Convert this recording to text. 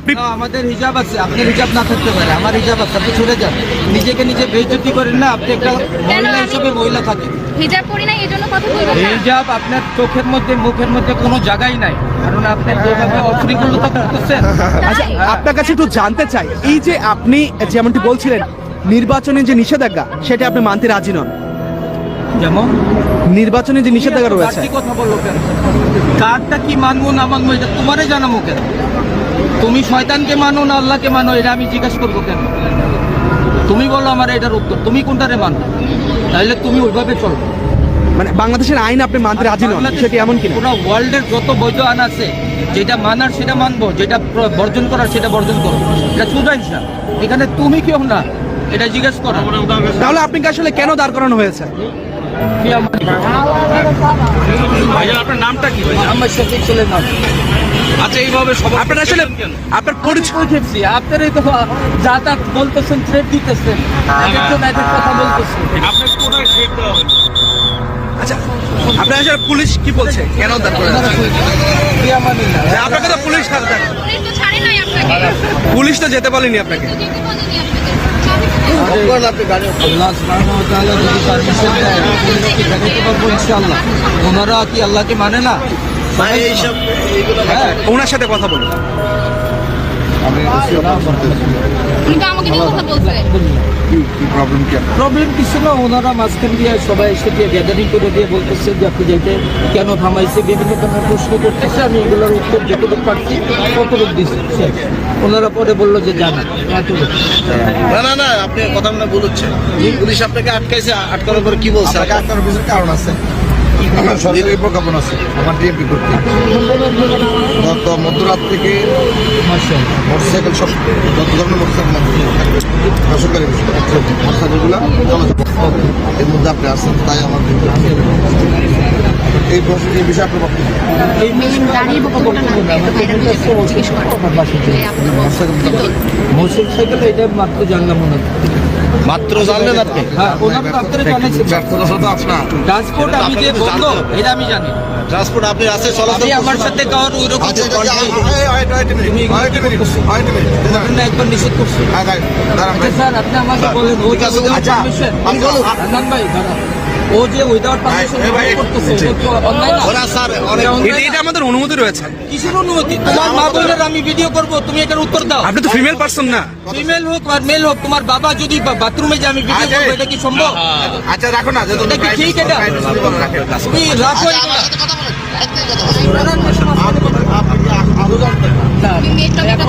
আপনি আমাদের হিজাব আছে, আপনার হিজাব না থাকতে পারে, আমার হিজাব আছে, আপনি ছুটে যান। নিজেকে নিজে বেইজ্জতি করেন না, আপনি একটা মহিলা হিসেবে মহিলা থাকেন। হিজাব পরি না, এজন্য কথা বলবেন না। হিজাব আপনার চোখের মধ্যে মুখের মধ্যে কোনো জায়গাই নাই, কারণ আপনি যেভাবে অশ্লীলতা করতেছেন। আচ্ছা, আপনার কাছে একটু জানতে চাই, এই যে আপনি যেমনটি বলছিলেন নির্বাচনে যে নিষেধাজ্ঞা সেটা আপনি মানতে রাজি নন, যেমন নির্বাচনে যে নিষেধাজ্ঞা রয়েছে, কি কথা বলো কেন? কারটা কি মানবো না মানবো এটা তোমারে জানাবো কেন? তুমি শয়তানকে মানো না আল্লাহকে মানো এটা আমি জিজ্ঞাসা করবো কেন? তুমি বলো আমার এটার উত্তর, তুমি কোনটারে মানো, তাহলে তুমি ওইভাবে চলো। মানে বাংলাদেশের আইন আপনি মানতে রাজি নন, সেটি এমন কি? পুরো ওয়ার্ল্ডের যত বৈধ আইন আছে, যেটা মানার সেটা মানবো, যেটা বর্জন করার সেটা বর্জন করবো, এটা সুদাইসা। এখানে তুমি কেউ না, এটা জিজ্ঞেস করো। তাহলে আপনাকে আসলে কেন দাঁড় করানো হয়েছে? ভাইয়া আপনার নামটা কি? আমার সাথে ছেলে নাম। আচ্ছা, এইভাবে সব আপনার আসলে আপনার পরিচয় খেপছি আপনারই তো যা তা বলতেছেন, থ্রেট দিতেছেন, একজন এক এক কথা বলতেছেন। আপনার কোথায় শেখ দেওয়া হয়েছে? আচ্ছা, আপনার আসলে পুলিশ কি বলছে, কেন দাঁড় করানো হয়েছে? আপনাকে তো পুলিশ পুলিশ তো ছাড়ে নাই আপনাকে। পুলিশ তো যেতে বলেনি আপনাকে। তো যেতে বলেনি আপনাকে। আল্লাহ সুবহানাহু ওয়া তাআলা যদি পারমিশন দেয়, পুলিশকে দেখাতে পারবো ইনশাআল্লাহ। ওনারা কি আল্লাহকে মানে না? হ্যাঁ, ওনার সাথে কথা বলুন। উনি তো আমাকে নিয়ে কথা বলছে। প্রবলেম কিছু না, ওনারা মাঝখান দিয়ে সবাই এসে দিয়ে গ্যাদারিং করে দিয়ে বলতেছে যে আপনি যাইতে কেন থামাইছে, বিভিন্ন ধরনের প্রশ্ন করতেছে। আমি এগুলোর উত্তর যেটুকু পারছি কতটুকু দিচ্ছি। ওনারা পরে বললো যে জানা এতটুকু। না না, আপনি কথা মনে বলছেন। পুলিশ আপনাকে আটকাইছে, আটকানোর পরে কি বলছে? আটকানোর পিছনে কারণ আছে, সরকারি প্রজ্ঞাপন আছে আমার ডিএমপি করতে। গত মধ্যরাত থেকে মোটরসাইকেল সব যত ধরনের মোটরসাইকেল বেসরকারি মোটরসাইকেলগুলো এর মধ্যে আপনি আসছেন, তাই আমার এই বিষয়ে আপনার বক্তব্য। মোটরসাইকেল এটা মাত্র জানলাম ওনার। মাত্র জানলেন আপনি? হ্যাঁ, ওনার তো আপনারা জানাইছেন। আপনার ট্রান্সপোর্ট আমি যে বন্ধ এটা আমি জানি। ট্রান্সপোর্ট আপনি আছে চলাচল আপনি আমার সাথে কারোর ওইরকম আচ্ছা, একবার নিষেধ করছি। আচ্ছা স্যার, আপনি আমাকে বলেন ও যে আচ্ছা, পারমিশন, আমি ভাই দাঁড়া, ও যে উইদাউট পারমিশন করতেছে এটা তো অন্যায় না? ওরা স্যার অনেক এটা আমাদের অনুমতি রয়েছে। কিসের অনুমতি? তোমার মা বোনের আমি ভিডিও করব, তুমি এটার উত্তর দাও। আপনি তো ফিমেল পারসন না। ফিমেল হোক আর মেল হোক, তোমার বাবা যদি বাথরুমে যে আমি ভিডিও করবো, এটা কি সম্ভব? আচ্ছা রাখো না, এটা কি ঠিক? এটা তুমি রাখো এগুলা। তুমি মেয়ের